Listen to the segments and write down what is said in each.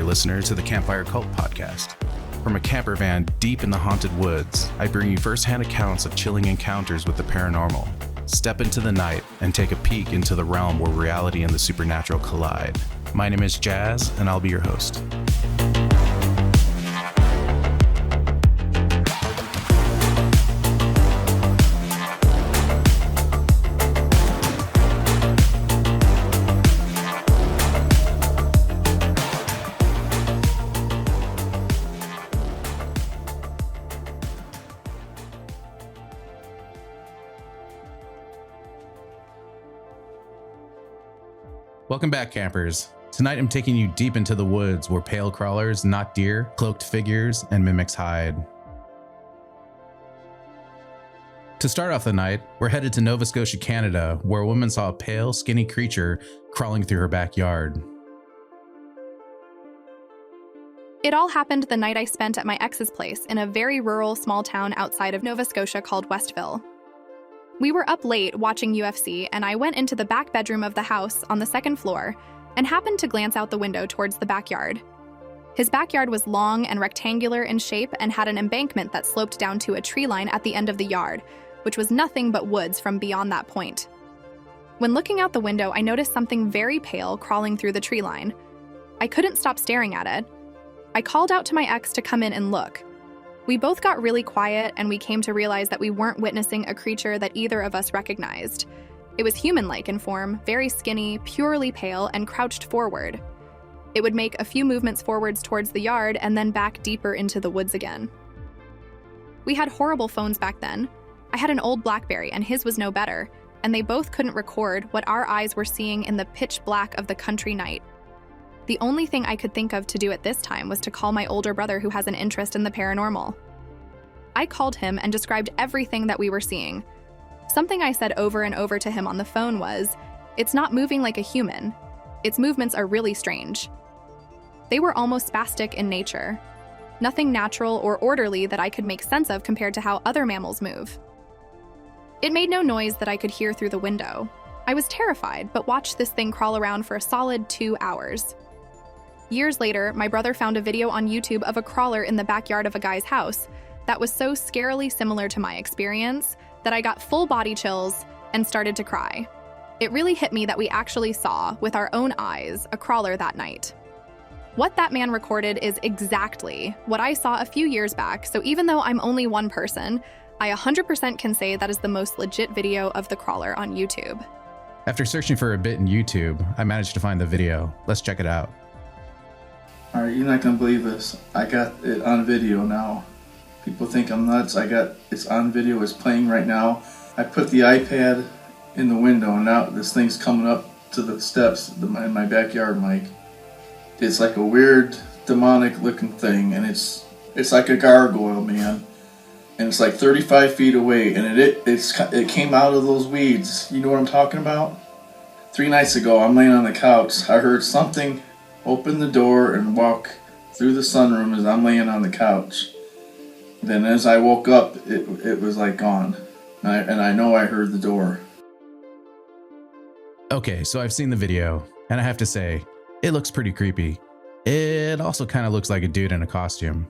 listener to the Campfire Cult podcast. From a camper van deep in the haunted woods, I bring you first-hand accounts of chilling encounters with the paranormal. Step into the night and take a peek into the realm where reality and the supernatural collide. My name is Jazz, and I'll be your host. Welcome back, campers. Tonight I'm taking you deep into the woods where pale crawlers, not deer, cloaked figures, and mimics hide. To start off the night, we're headed to Nova Scotia, Canada, where a woman saw a pale, skinny creature crawling through her backyard. It all happened the night I spent at my ex's place in a very rural small town outside of Nova Scotia called Westville. We were up late watching UFC, and I went into the back bedroom of the house on the second floor and happened to glance out the window towards the backyard. His backyard was long and rectangular in shape and had an embankment that sloped down to a tree line at the end of the yard, which was nothing but woods from beyond that point. When looking out the window, I noticed something very pale crawling through the tree line. I couldn't stop staring at it. I called out to my ex to come in and look. We both got really quiet, and we came to realize that we weren't witnessing a creature that either of us recognized. It was human-like in form, very skinny, purely pale, and crouched forward. It would make a few movements forwards towards the yard and then back deeper into the woods again. We had horrible phones back then. I had an old BlackBerry, and his was no better, and they both couldn't record what our eyes were seeing in the pitch black of the country night. The only thing I could think of to do at this time was to call my older brother, who has an interest in the paranormal. I called him and described everything that we were seeing. Something I said over and over to him on the phone was, "It's not moving like a human. Its movements are really strange." They were almost spastic in nature. Nothing natural or orderly that I could make sense of compared to how other mammals move. It made no noise that I could hear through the window. I was terrified, but watched this thing crawl around for a solid 2 hours. Years later, my brother found a video on YouTube of a crawler in the backyard of a guy's house that was so scarily similar to my experience that I got full body chills and started to cry. It really hit me that we actually saw, with our own eyes, a crawler that night. What that man recorded is exactly what I saw a few years back, so even though I'm only one person, I 100% can say that is the most legit video of the crawler on YouTube. After searching for a bit in YouTube, I managed to find the video. Let's check it out. Alright, you're not gonna believe this. I got it on video now. People think I'm nuts. It's on video, it's playing right now. I put the iPad in the window, and now this thing's coming up to the steps in my backyard, Mike. It's like a weird, demonic looking thing, and it's like a gargoyle, man. And it's like 35 feet away, and it came out of those weeds. You know what I'm talking about? 3 nights ago, I'm laying on the couch. I heard something open the door and walk through the sunroom as I'm laying on the couch. Then as I woke up, it was like gone. And I know I heard the door. Okay, so I've seen the video, and I have to say, it looks pretty creepy. It also kind of looks like a dude in a costume.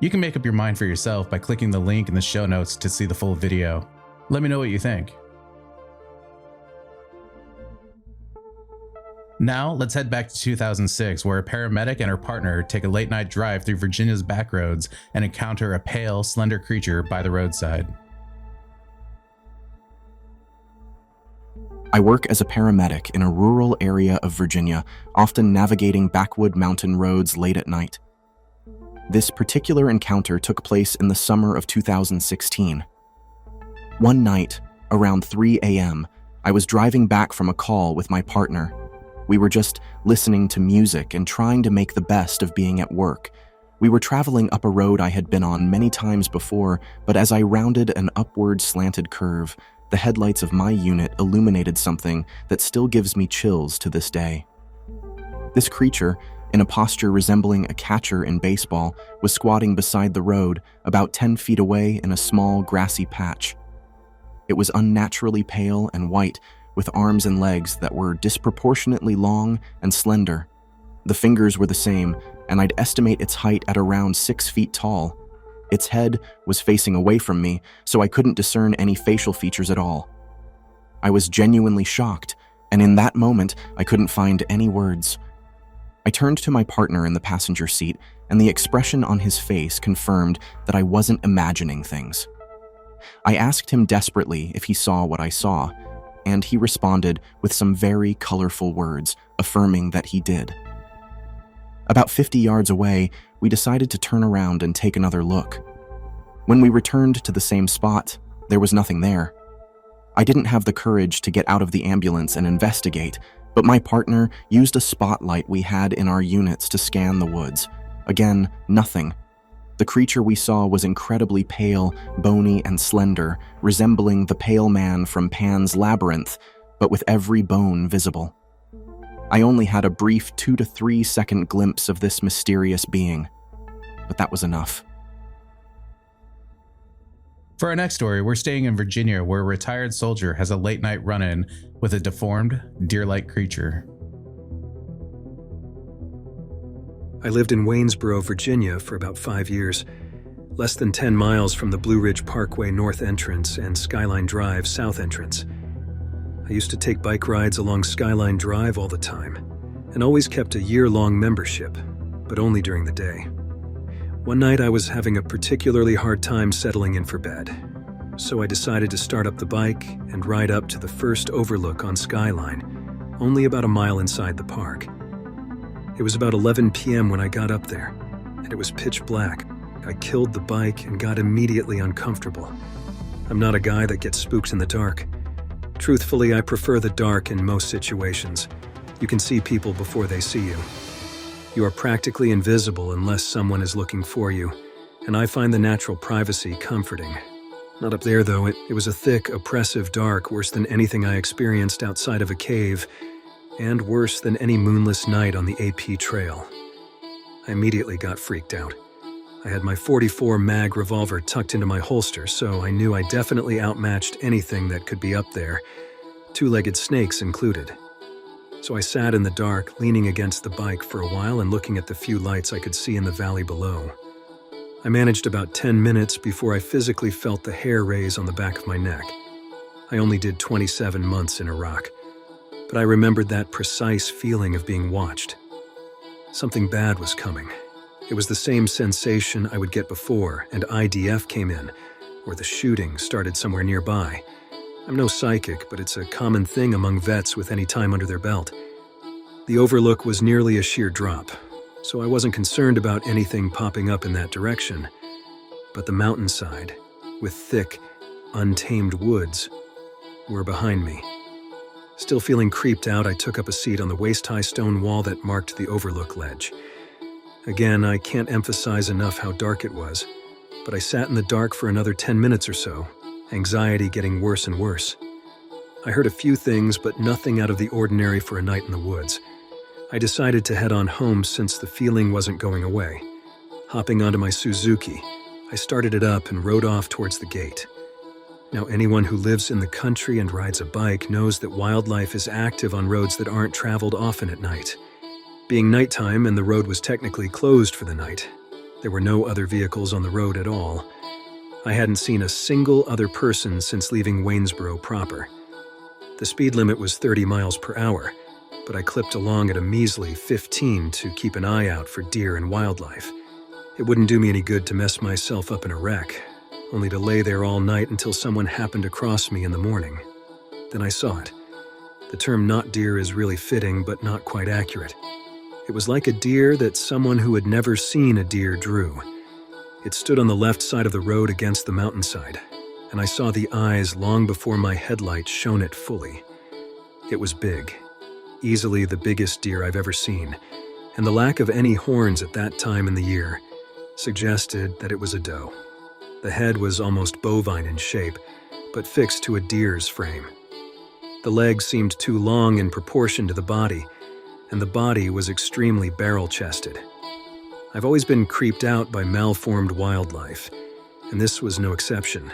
You can make up your mind for yourself by clicking the link in the show notes to see the full video. Let me know what you think. Now, let's head back to 2006, where a paramedic and her partner take a late-night drive through Virginia's backroads and encounter a pale, slender creature by the roadside. I work as a paramedic in a rural area of Virginia, often navigating backwood mountain roads late at night. This particular encounter took place in the summer of 2016. One night, around 3 a.m., I was driving back from a call with my partner. We were just listening to music and trying to make the best of being at work. We were traveling up a road I had been on many times before, but as I rounded an upward slanted curve, the headlights of my unit illuminated something that still gives me chills to this day. This creature, in a posture resembling a catcher in baseball, was squatting beside the road, about 10 feet away in a small grassy patch. It was unnaturally pale and white, with arms and legs that were disproportionately long and slender. The fingers were the same, and I'd estimate its height at around 6 feet tall. Its head was facing away from me, so I couldn't discern any facial features at all. I was genuinely shocked, and in that moment, I couldn't find any words. I turned to my partner in the passenger seat, and the expression on his face confirmed that I wasn't imagining things. I asked him desperately if he saw what I saw, and he responded with some very colorful words, affirming that he did. About 50 yards away, we decided to turn around and take another look. When we returned to the same spot, there was nothing there. I didn't have the courage to get out of the ambulance and investigate, but my partner used a spotlight we had in our units to scan the woods. Again, nothing. The creature we saw was incredibly pale, bony, and slender, resembling the pale man from Pan's Labyrinth, but with every bone visible. I only had a brief 2 to 3 second glimpse of this mysterious being, but that was enough. For our next story, we're staying in Virginia, where a retired soldier has a late-night run-in with a deformed, deer-like creature. I lived in Waynesboro, Virginia for about 5 years, less than 10 miles from the Blue Ridge Parkway north entrance and Skyline Drive south entrance. I used to take bike rides along Skyline Drive all the time, and always kept a year-long membership, but only during the day. One night I was having a particularly hard time settling in for bed, so I decided to start up the bike and ride up to the first overlook on Skyline, only about a mile inside the park. It was about 11 p.m. when I got up there, and it was pitch black. I killed the bike and got immediately uncomfortable. I'm not a guy that gets spooked in the dark. Truthfully, I prefer the dark in most situations. You can see people before they see you. You are practically invisible unless someone is looking for you, and I find the natural privacy comforting. Not up there, though. It was a thick, oppressive dark, worse than anything I experienced outside of a cave, and worse than any moonless night on the AP trail. I immediately got freaked out. I had my .44 mag revolver tucked into my holster, so I knew I definitely outmatched anything that could be up there, two-legged snakes included. So I sat in the dark, leaning against the bike for a while and looking at the few lights I could see in the valley below. I managed about 10 minutes before I physically felt the hair raise on the back of my neck. I only did 27 months in Iraq, but I remembered that precise feeling of being watched. Something bad was coming. It was the same sensation I would get before and IDF came in, or the shooting started somewhere nearby. I'm no psychic, but it's a common thing among vets with any time under their belt. The overlook was nearly a sheer drop, so I wasn't concerned about anything popping up in that direction. But the mountainside, with thick, untamed woods, were behind me. Still feeling creeped out, I took up a seat on the waist-high stone wall that marked the overlook ledge. Again, I can't emphasize enough how dark it was, but I sat in the dark for another 10 minutes or so, anxiety getting worse and worse. I heard a few things, but nothing out of the ordinary for a night in the woods. I decided to head on home since the feeling wasn't going away. Hopping onto my Suzuki, I started it up and rode off towards the gate. Now, anyone who lives in the country and rides a bike knows that wildlife is active on roads that aren't traveled often at night. Being nighttime and the road was technically closed for the night, there were no other vehicles on the road at all. I hadn't seen a single other person since leaving Waynesboro proper. The speed limit was 30 miles per hour, but I clipped along at a measly 15 to keep an eye out for deer and wildlife. It wouldn't do me any good to mess myself up in a wreck, only to lay there all night until someone happened across me in the morning. Then I saw it. The term not deer is really fitting, but not quite accurate. It was like a deer that someone who had never seen a deer drew. It stood on the left side of the road against the mountainside, and I saw the eyes long before my headlights shone it fully. It was big, easily the biggest deer I've ever seen, and the lack of any horns at that time in the year suggested that it was a doe. The head was almost bovine in shape, but fixed to a deer's frame. The legs seemed too long in proportion to the body, and the body was extremely barrel-chested. I've always been creeped out by malformed wildlife, and this was no exception.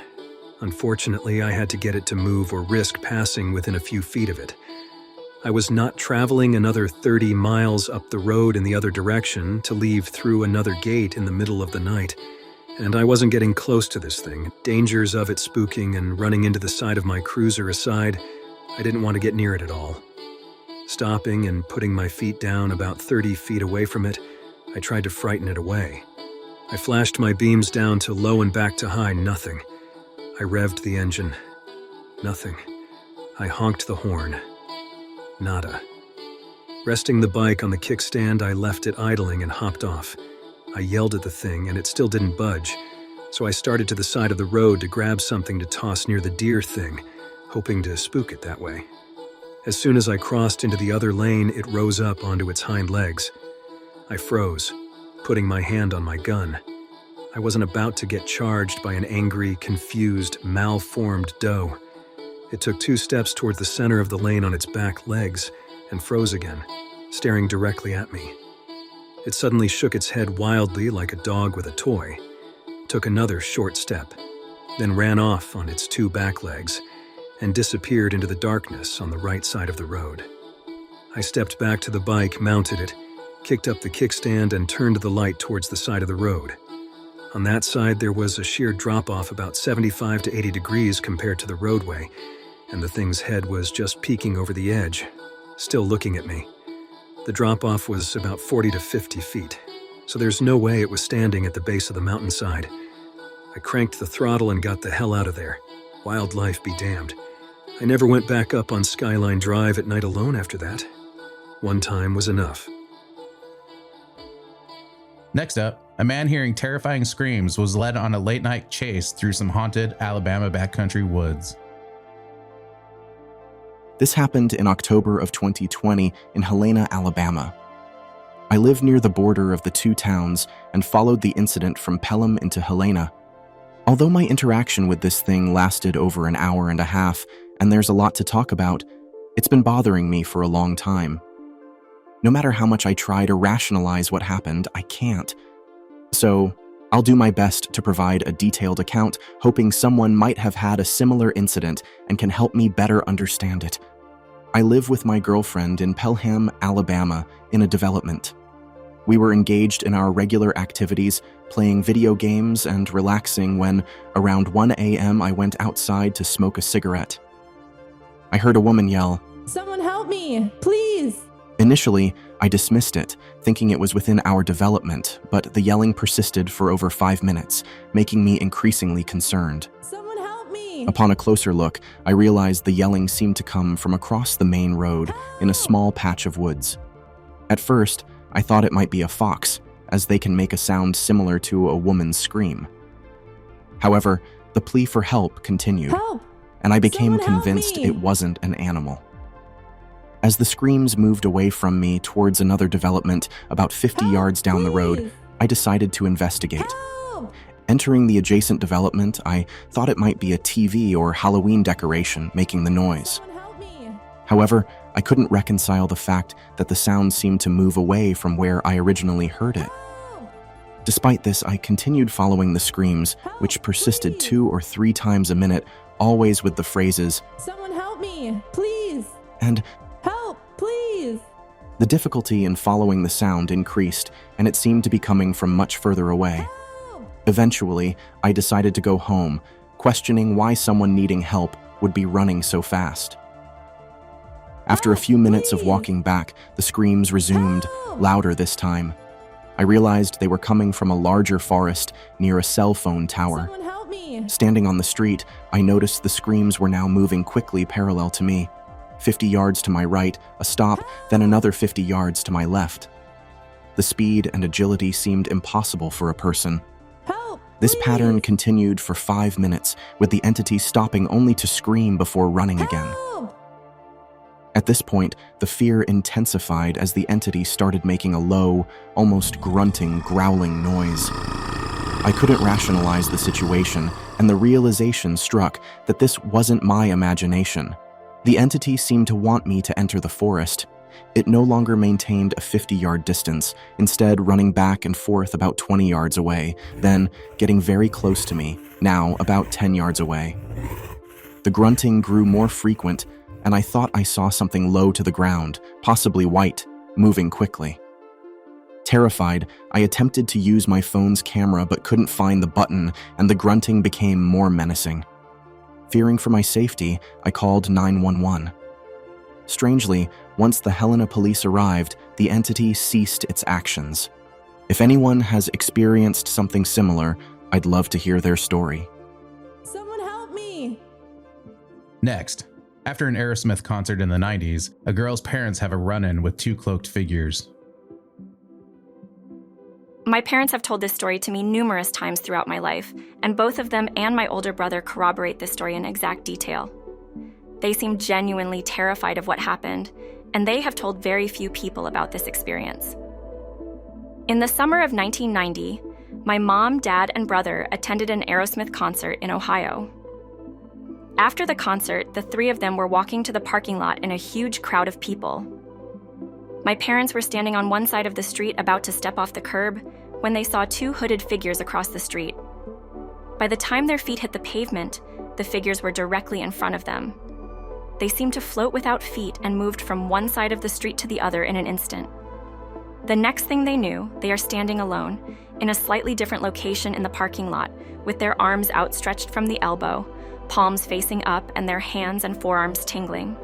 Unfortunately, I had to get it to move or risk passing within a few feet of it. I was not traveling another 30 miles up the road in the other direction to leave through another gate in the middle of the night. And I wasn't getting close to this thing. Dangers of it spooking and running into the side of my cruiser aside, I didn't want to get near it at all. Stopping and putting my feet down about 30 feet away from it, I tried to frighten it away. I flashed my beams down to low and back to high, nothing. I revved the engine. Nothing. I honked the horn. Nada. Resting the bike on the kickstand, I left it idling and hopped off. I yelled at the thing, and it still didn't budge, so I started to the side of the road to grab something to toss near the deer thing, hoping to spook it that way. As soon as I crossed into the other lane, it rose up onto its hind legs. I froze, putting my hand on my gun. I wasn't about to get charged by an angry, confused, malformed doe. It took 2 steps toward the center of the lane on its back legs and froze again, staring directly at me. It suddenly shook its head wildly like a dog with a toy, took another short step, then ran off on its 2 back legs and disappeared into the darkness on the right side of the road. I stepped back to the bike, mounted it, kicked up the kickstand, and turned the light towards the side of the road. On that side, there was a sheer drop-off about 75 to 80 degrees compared to the roadway, and the thing's head was just peeking over the edge, still looking at me. The drop-off was about 40 to 50 feet, so there's no way it was standing at the base of the mountainside. I cranked the throttle and got the hell out of there. Wildlife be damned. I never went back up on Skyline Drive at night alone after that. One time was enough. Next up, a man hearing terrifying screams was led on a late-night chase through some haunted Alabama backcountry woods. This happened in October of 2020 in Helena, Alabama. I live near the border of the 2 towns and followed the incident from Pelham into Helena. Although my interaction with this thing lasted over an hour and a half, and there's a lot to talk about, it's been bothering me for a long time. No matter how much I try to rationalize what happened, I can't. So, I'll do my best to provide a detailed account, hoping someone might have had a similar incident and can help me better understand it. I live with my girlfriend in Pelham, Alabama, in a development. We were engaged in our regular activities, playing video games and relaxing when, around 1 a.m., I went outside to smoke a cigarette. I heard a woman yell, "Someone help me, please!" Initially, I dismissed it, thinking it was within our development, but the yelling persisted for over 5 minutes, making me increasingly concerned. "Someone help me!" Upon a closer look, I realized the yelling seemed to come from across the main road in a small patch of woods. At first, I thought it might be a fox, as they can make a sound similar to a woman's scream. However, the plea for help continued, Help! and I became Someone help convinced me! it wasn't an animal. As the screams moved away from me towards another development about 50 Help, yards down the road, please! I decided to investigate. Help! Entering the adjacent development, I thought it might be a TV or Halloween decoration making the noise. Someone help me! However, I couldn't reconcile the fact that the sound seemed to move away from where I originally heard it. Help! Despite this, I continued following the screams, which persisted 2 or 3 times a minute, always with the phrases, Someone help me, please! and Help, please! the difficulty in following the sound increased, and it seemed to be coming from much further away. Help! Eventually, I decided to go home, questioning why someone needing help would be running so fast. After a few minutes of please! walking back, the screams resumed, Help! louder this time. I realized they were coming from a larger forest near a cell phone tower. Someone help me! Standing on the street, I noticed the screams were now moving quickly parallel to me. 50 yards to my right, a stop, then another 50 yards to my left. The speed and agility seemed impossible for a person. Help! This please! pattern continued for 5 minutes, with the entity stopping only to scream before running again. Help! At this point, the fear intensified as the entity started making a low, almost grunting, growling noise. I couldn't rationalize the situation, and the realization struck that this wasn't my imagination. The entity seemed to want me to enter the forest. It no longer maintained a 50-yard distance, instead running back and forth about 20 yards away, then getting very close to me, now about 10 yards away. The grunting grew more frequent and I thought I saw something low to the ground, possibly white, moving quickly. Terrified, I attempted to use my phone's camera but couldn't find the button, and the grunting became more menacing. Fearing for my safety, I called 911. Strangely, once the Helena police arrived, the entity ceased its actions. If anyone has experienced something similar, I'd love to hear their story. Someone help me! Next, after an Aerosmith concert in the 90s, a girl's parents have a run-in with two cloaked figures. My parents have told this story to me numerous times throughout my life, and both of them and my older brother corroborate this story in exact detail. They seem genuinely terrified of what happened, and they have told very few people about this experience. In the summer of 1990, my mom, dad, and brother attended an Aerosmith concert in Ohio. After the concert, the three of them were walking to the parking lot in a huge crowd of people. My parents were standing on one side of the street about to step off the curb when they saw two hooded figures across the street. By the time their feet hit the pavement, the figures were directly in front of them. They seemed to float without feet and moved from one side of the street to the other in an instant. The next thing they knew, they are standing alone, in a slightly different location in the parking lot, with their arms outstretched from the elbow, palms facing up, and their hands and forearms tingling.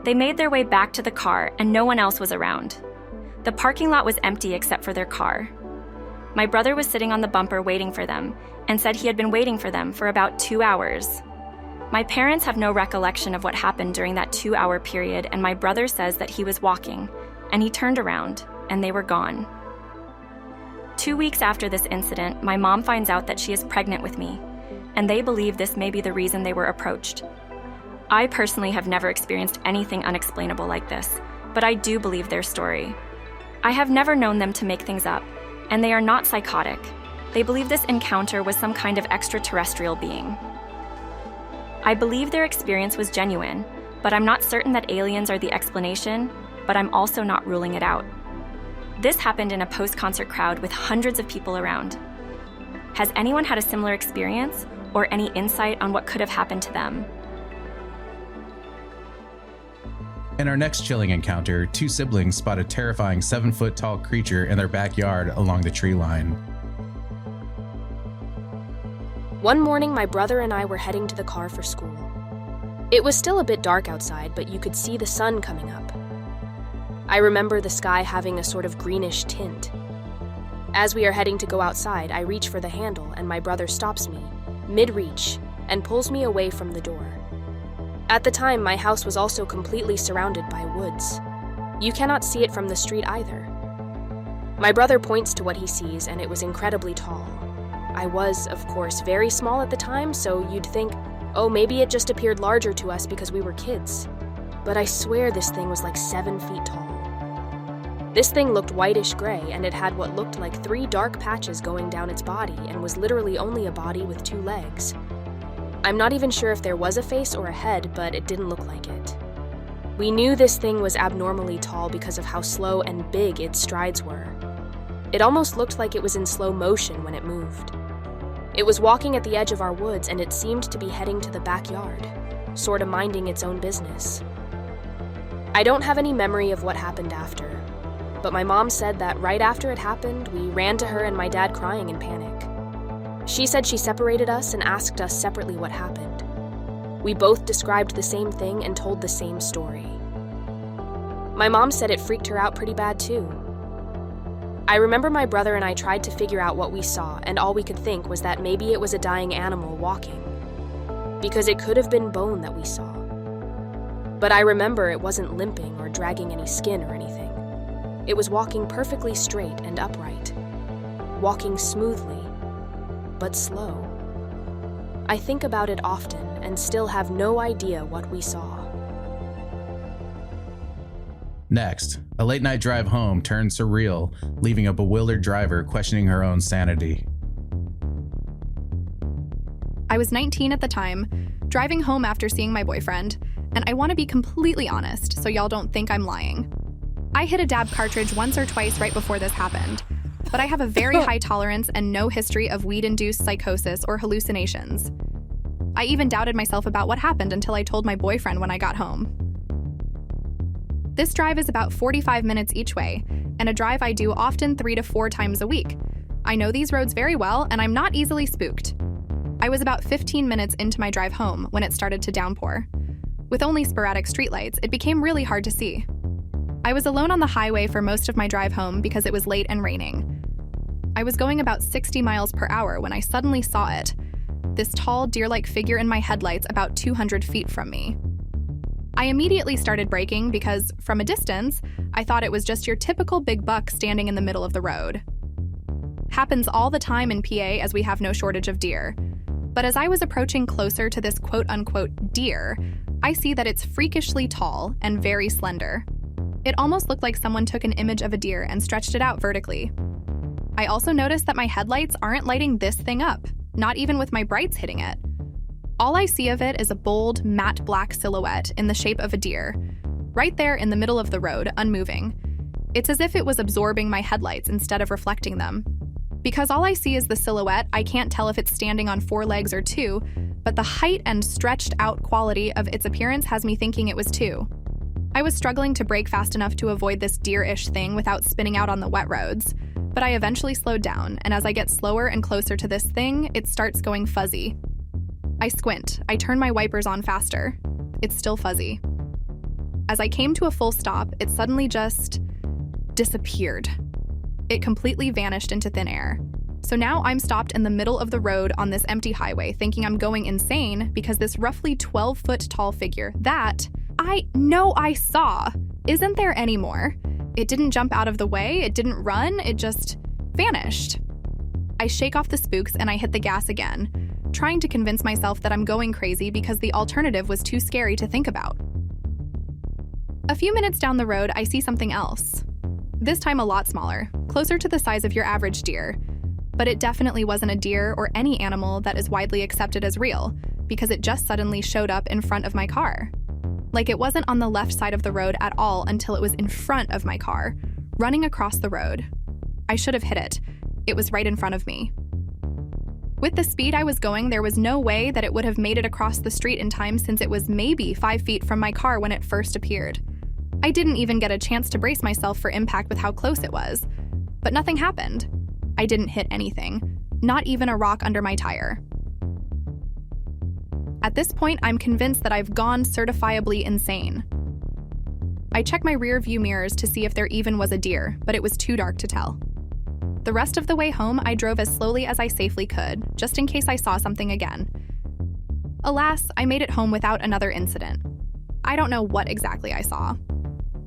They made their way back to the car, and no one else was around. The parking lot was empty except for their car. My brother was sitting on the bumper waiting for them, and said he had been waiting for them for about 2 hours. My parents have no recollection of what happened during that 2-hour period, and my brother says that he was walking, and he turned around, and they were gone. 2 weeks after this incident, my mom finds out that she is pregnant with me, and they believe this may be the reason they were approached. I personally have never experienced anything unexplainable like this, but I do believe their story. I have never known them to make things up, and they are not psychotic. They believe this encounter was some kind of extraterrestrial being. I believe their experience was genuine, but I'm not certain that aliens are the explanation, but I'm also not ruling it out. This happened in a post-concert crowd with hundreds of people around. Has anyone had a similar experience, or any insight on what could have happened to them? In our next chilling encounter, two siblings spot a terrifying 7-foot-tall creature in their backyard along the tree line. One morning, my brother and I were heading to the car for school. It was still a bit dark outside, but you could see the sun coming up. I remember the sky having a sort of greenish tint. As we are heading to go outside, I reach for the handle, and my brother stops me, mid-reach, and pulls me away from the door. At the time, my house was also completely surrounded by woods. You cannot see it from the street either. My brother points to what he sees, and it was incredibly tall. I was, of course, very small at the time, so you'd think, oh, maybe it just appeared larger to us because we were kids. But I swear this thing was like 7 feet tall. This thing looked whitish gray, and it had what looked like 3 dark patches going down its body and was literally only a body with 2 legs. I'm not even sure if there was a face or a head, but it didn't look like it. We knew this thing was abnormally tall because of how slow and big its strides were. It almost looked like it was in slow motion when it moved. It was walking at the edge of our woods, and it seemed to be heading to the backyard, sort of minding its own business. I don't have any memory of what happened after, but my mom said that right after it happened, we ran to her and my dad crying in panic. She said she separated us and asked us separately what happened. We both described the same thing and told the same story. My mom said it freaked her out pretty bad too. I remember my brother and I tried to figure out what we saw, and all we could think was that maybe it was a dying animal walking, because it could have been bone that we saw. But I remember it wasn't limping or dragging any skin or anything. It was walking perfectly straight and upright, walking smoothly, but slow. I think about it often and still have no idea what we saw. Next, a late-night drive home turns surreal, leaving a bewildered driver questioning her own sanity. I was 19 at the time, driving home after seeing my boyfriend, and I want to be completely honest so y'all don't think I'm lying. I hit a dab cartridge once or twice right before this happened, but I have a very high tolerance and no history of weed-induced psychosis or hallucinations. I even doubted myself about what happened until I told my boyfriend when I got home. This drive is about 45 minutes each way, and a drive I do often 3 to 4 times a week. I know these roads very well, and I'm not easily spooked. I was about 15 minutes into my drive home when it started to downpour. With only sporadic streetlights, it became really hard to see. I was alone on the highway for most of my drive home because it was late and raining. I was going about 60 miles per hour when I suddenly saw it, this tall, deer-like figure in my headlights about 200 feet from me. I immediately started braking because, from a distance, I thought it was just your typical big buck standing in the middle of the road. Happens all the time in PA as we have no shortage of deer. But as I was approaching closer to this quote-unquote deer, I see that it's freakishly tall and very slender. It almost looked like someone took an image of a deer and stretched it out vertically. I also noticed that my headlights aren't lighting this thing up, not even with my brights hitting it. All I see of it is a bold, matte black silhouette in the shape of a deer, right there in the middle of the road, unmoving. It's as if it was absorbing my headlights instead of reflecting them. Because all I see is the silhouette, I can't tell if it's standing on 4 legs or 2, but the height and stretched out quality of its appearance has me thinking it was 2. I was struggling to brake fast enough to avoid this deer-ish thing without spinning out on the wet roads, but I eventually slowed down, and as I get slower and closer to this thing, it starts going fuzzy. I squint. I turn my wipers on faster. It's still fuzzy. As I came to a full stop, it suddenly just disappeared. It completely vanished into thin air. So now I'm stopped in the middle of the road on this empty highway, thinking I'm going insane because this roughly 12-foot tall figure that I know I saw isn't there anymore. It didn't jump out of the way, it didn't run, it just vanished. I shake off the spooks and I hit the gas again, trying to convince myself that I'm going crazy because the alternative was too scary to think about. A few minutes down the road, I see something else. This time a lot smaller, closer to the size of your average deer. But it definitely wasn't a deer or any animal that is widely accepted as real, because it just suddenly showed up in front of my car. Like it wasn't on the left side of the road at all until it was in front of my car, running across the road. I should have hit it. It was right in front of me. With the speed I was going, there was no way that it would have made it across the street in time since it was maybe 5 feet from my car when it first appeared. I didn't even get a chance to brace myself for impact with how close it was. But nothing happened. I didn't hit anything, not even a rock under my tire. At this point, I'm convinced that I've gone certifiably insane. I check my rear view mirrors to see if there even was a deer, but it was too dark to tell. The rest of the way home, I drove as slowly as I safely could, just in case I saw something again. Alas, I made it home without another incident. I don't know what exactly I saw.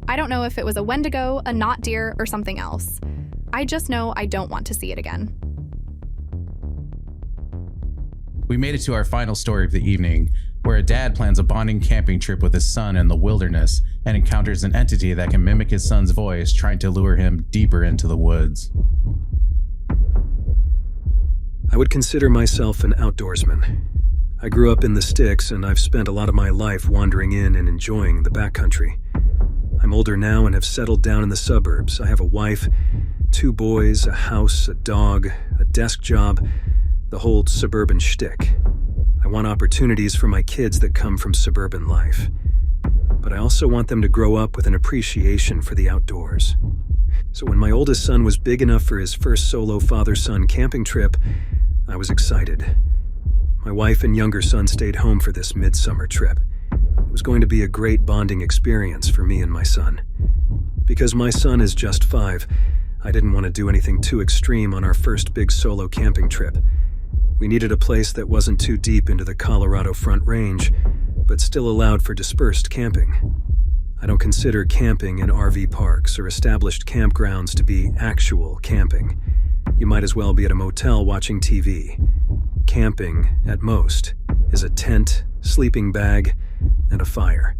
I don't know if it was a Wendigo, a not deer, or something else. I just know I don't want to see it again. We made it to our final story of the evening, where a dad plans a bonding camping trip with his son in the wilderness and encounters an entity that can mimic his son's voice, trying to lure him deeper into the woods. I would consider myself an outdoorsman. I grew up in the sticks, and I've spent a lot of my life wandering in and enjoying the backcountry. I'm older now and have settled down in the suburbs. I have a wife, 2 boys, a house, a dog, a desk job, the whole suburban shtick. I want opportunities for my kids that come from suburban life. But I also want them to grow up with an appreciation for the outdoors. So when my oldest son was big enough for his first solo father-son camping trip, I was excited. My wife and younger son stayed home for this midsummer trip. It was going to be a great bonding experience for me and my son. Because my son is just 5, I didn't want to do anything too extreme on our first big solo camping trip. We needed a place that wasn't too deep into the Colorado Front Range, but still allowed for dispersed camping. I don't consider camping in RV parks or established campgrounds to be actual camping. You might as well be at a motel watching TV. Camping, at most, is a tent, sleeping bag, and a fire.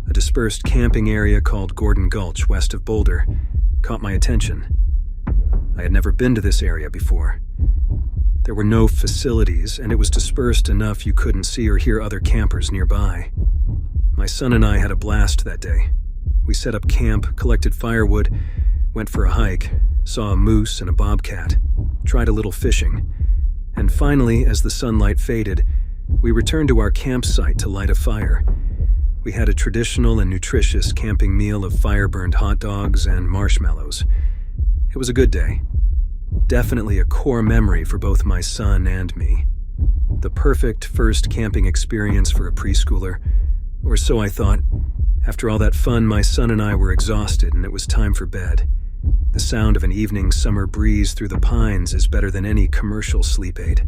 A dispersed camping area called Gordon Gulch, west of Boulder, caught my attention. I had never been to this area before. There were no facilities, and it was dispersed enough you couldn't see or hear other campers nearby. My son and I had a blast that day. We set up camp, collected firewood, went for a hike, saw a moose and a bobcat, tried a little fishing, and finally, as the sunlight faded, We returned to our campsite to light a fire. We had a traditional and nutritious camping meal of fire-burned hot dogs and marshmallows. It was a good day. Definitely a core memory for both my son and me. The perfect first camping experience for a preschooler, or so I thought. After all that fun, my son and I were exhausted and it was time for bed. The sound of an evening summer breeze through the pines is better than any commercial sleep aid.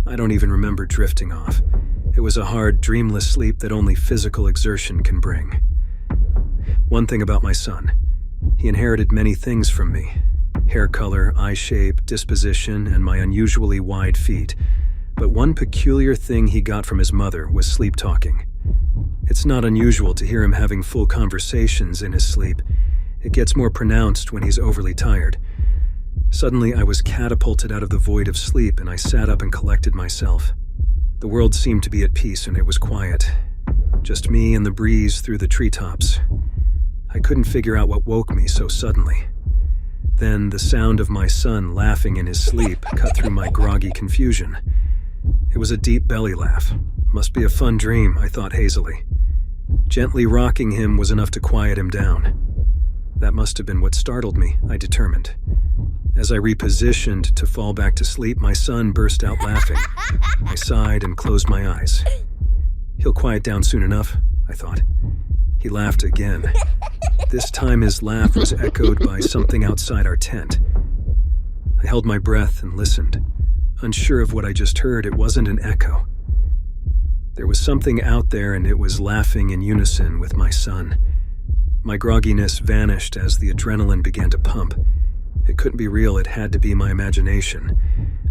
I don't even remember drifting off. It was a hard, dreamless sleep that only physical exertion can bring. One thing about my son, he inherited many things from me. Hair color, eye shape, disposition, and my unusually wide feet. But one peculiar thing he got from his mother was sleep talking. It's not unusual to hear him having full conversations in his sleep. It gets more pronounced when he's overly tired. Suddenly, I was catapulted out of the void of sleep and I sat up and collected myself. The world seemed to be at peace and it was quiet. Just me and the breeze through the treetops. I couldn't figure out what woke me so suddenly. Then the sound of my son laughing in his sleep cut through my groggy confusion. It was a deep belly laugh. Must be a fun dream, I thought hazily. Gently rocking him was enough to quiet him down. That must have been what startled me, I determined. As I repositioned to fall back to sleep, my son burst out laughing. I sighed and closed my eyes. He'll quiet down soon enough, I thought. He laughed again. This time his laugh was echoed by something outside our tent. I held my breath and listened. Unsure of what I just heard, it wasn't an echo. There was something out there and it was laughing in unison with my son. My grogginess vanished as the adrenaline began to pump. It couldn't be real, it had to be my imagination.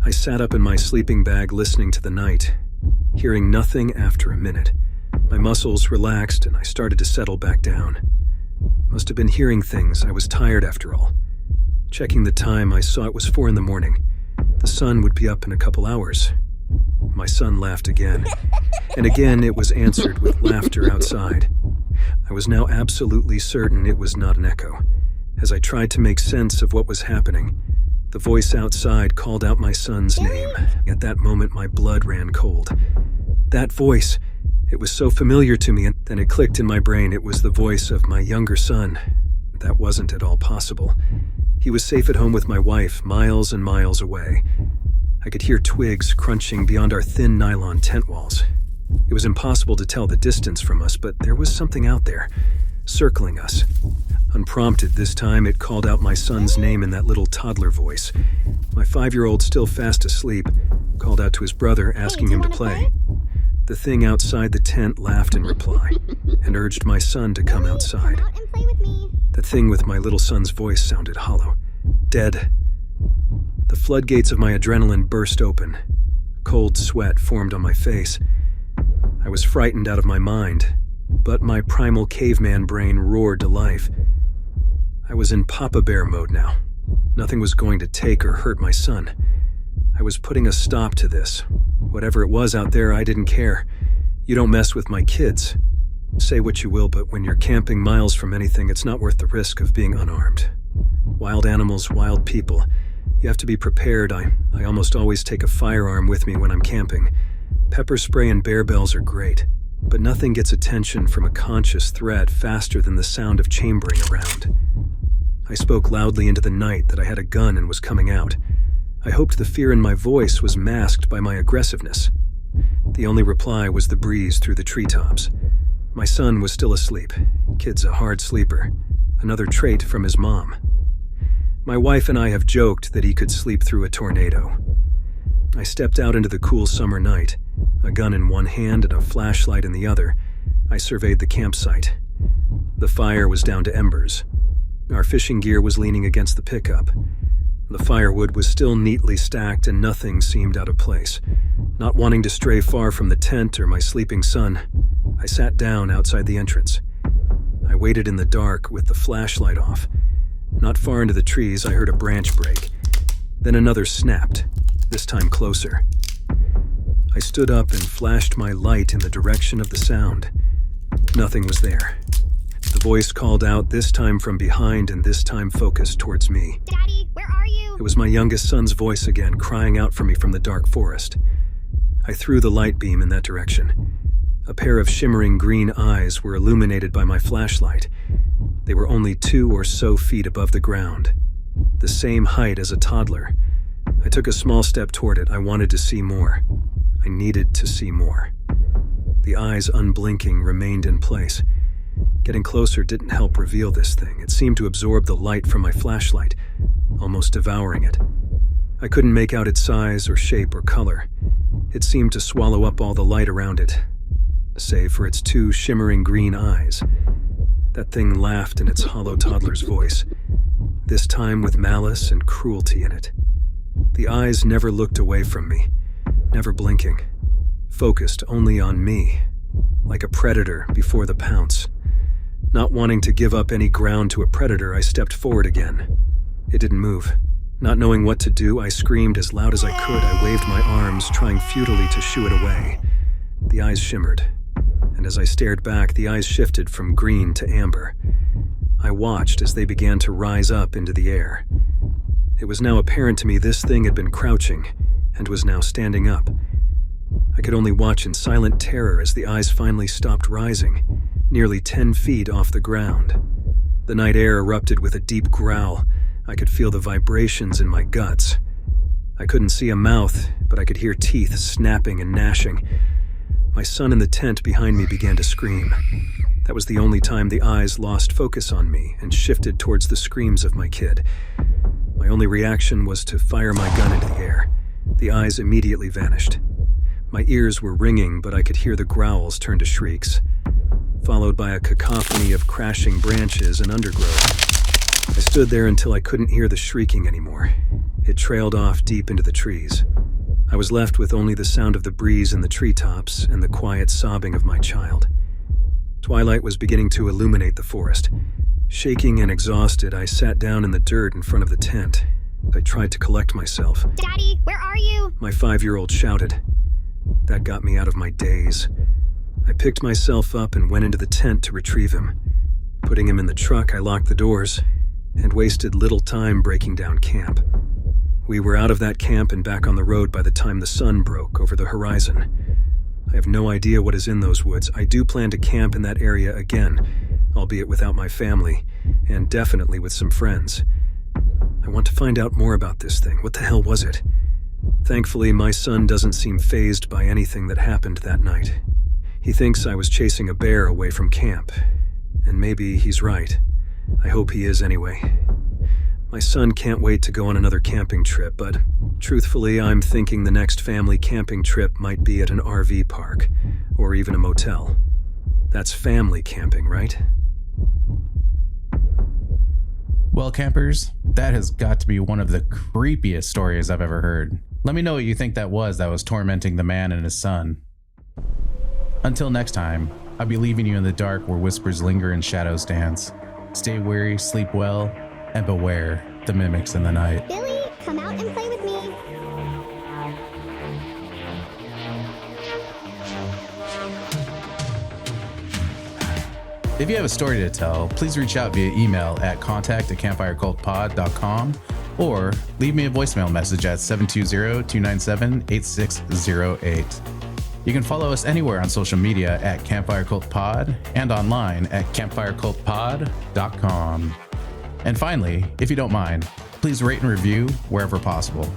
I sat up in my sleeping bag listening to the night, hearing nothing after a minute. My muscles relaxed and I started to settle back down. Must have been hearing things, I was tired after all. Checking the time, I saw it was 4 a.m. The sun would be up in a couple hours. My son laughed again, and again it was answered with laughter outside. I was now absolutely certain it was not an echo. As I tried to make sense of what was happening, the voice outside called out my son's name. At that moment, my blood ran cold. That voice, it was so familiar to me, and then it clicked in my brain. It was the voice of my younger son. That wasn't at all possible. He was safe at home with my wife, miles and miles away. I could hear twigs crunching beyond our thin nylon tent walls. It was impossible to tell the distance from us, but there was something out there, circling us. Unprompted this time, it called out my son's name in that little toddler voice. My 5-year-old, still fast asleep, called out to his brother, asking him to play. The thing outside the tent laughed in reply and urged my son to come outside. Come out and play with me. The thing with my little son's voice sounded hollow, dead. The floodgates of my adrenaline burst open. Cold sweat formed on my face. I was frightened out of my mind, but my primal caveman brain roared to life. I was in Papa Bear mode now. Nothing was going to take or hurt my son. I was putting a stop to this. Whatever it was out there, I didn't care. You don't mess with my kids. Say what you will, but when you're camping miles from anything, it's not worth the risk of being unarmed. Wild animals, wild people. You have to be prepared. I almost always take a firearm with me when I'm camping. Pepper spray and bear bells are great, but nothing gets attention from a conscious threat faster than the sound of chambering around. I spoke loudly into the night that I had a gun and was coming out. I hoped the fear in my voice was masked by my aggressiveness. The only reply was the breeze through the treetops. My son was still asleep. Kid's a hard sleeper. Another trait from his mom. My wife and I have joked that he could sleep through a tornado. I stepped out into the cool summer night, a gun in one hand and a flashlight in the other. I surveyed the campsite. The fire was down to embers. Our fishing gear was leaning against the pickup. The firewood was still neatly stacked and nothing seemed out of place. Not wanting to stray far from the tent or my sleeping son, I sat down outside the entrance. I waited in the dark with the flashlight off. Not far into the trees, I heard a branch break. Then another snapped, this time closer. I stood up and flashed my light in the direction of the sound. Nothing was there. The voice called out, this time from behind and this time focused towards me. Daddy, where are you? It was my youngest son's voice again, crying out for me from the dark forest. I threw the light beam in that direction. A pair of shimmering green eyes were illuminated by my flashlight. They were only 2 or so feet above the ground, the same height as a toddler. I took a small step toward it. I wanted to see more. I needed to see more. The eyes, unblinking, remained in place. Getting closer didn't help reveal this thing. It seemed to absorb the light from my flashlight, almost devouring it. I couldn't make out its size or shape or color. It seemed to swallow up all the light around it, save for its 2 shimmering green eyes. That thing laughed in its hollow toddler's voice, this time with malice and cruelty in it. The eyes never looked away from me, never blinking, focused only on me, like a predator before the pounce. Not wanting to give up any ground to a predator, I stepped forward again. It didn't move. Not knowing what to do, I screamed as loud as I could. I waved my arms, trying futilely to shoo it away. The eyes shimmered, and as I stared back, the eyes shifted from green to amber. I watched as they began to rise up into the air. It was now apparent to me this thing had been crouching and was now standing up. I could only watch in silent terror as the eyes finally stopped rising, nearly 10 feet off the ground. The night air erupted with a deep growl. I could feel the vibrations in my guts. I couldn't see a mouth, but I could hear teeth snapping and gnashing. My son in the tent behind me began to scream. That was the only time the eyes lost focus on me and shifted towards the screams of my kid. My only reaction was to fire my gun into the air. The eyes immediately vanished. My ears were ringing, but I could hear the growls turn to shrieks, followed by a cacophony of crashing branches and undergrowth. I stood there until I couldn't hear the shrieking anymore. It trailed off deep into the trees. I was left with only the sound of the breeze in the treetops and the quiet sobbing of my child. Twilight was beginning to illuminate the forest. Shaking and exhausted, I sat down in the dirt in front of the tent. I tried to collect myself. Daddy, where are you? My 5-year-old shouted. That got me out of my daze. I picked myself up and went into the tent to retrieve him. Putting him in the truck, I locked the doors and wasted little time breaking down camp. We were out of that camp and back on the road by the time the sun broke over the horizon. I have no idea what is in those woods. I do plan to camp in that area again, albeit without my family, and definitely with some friends. I want to find out more about this thing. What the hell was it? Thankfully, my son doesn't seem fazed by anything that happened that night. He thinks I was chasing a bear away from camp, and maybe he's right. I hope he is anyway. My son can't wait to go on another camping trip, but truthfully, I'm thinking the next family camping trip might be at an RV park, or even a motel. That's family camping, right? Well, campers, that has got to be one of the creepiest stories I've ever heard. Let me know what you think that was tormenting the man and his son. Until next time, I'll be leaving you in the dark where whispers linger and shadows dance. Stay wary, sleep well, and beware the mimics in the night. Billy, come out and play with me. If you have a story to tell, please reach out via email at contact@campfirecultpod.com or leave me a voicemail message at 720-297-8608. You can follow us anywhere on social media at Campfire Cult Pod and online at campfirecultpod.com. And finally, if you don't mind, please rate and review wherever possible.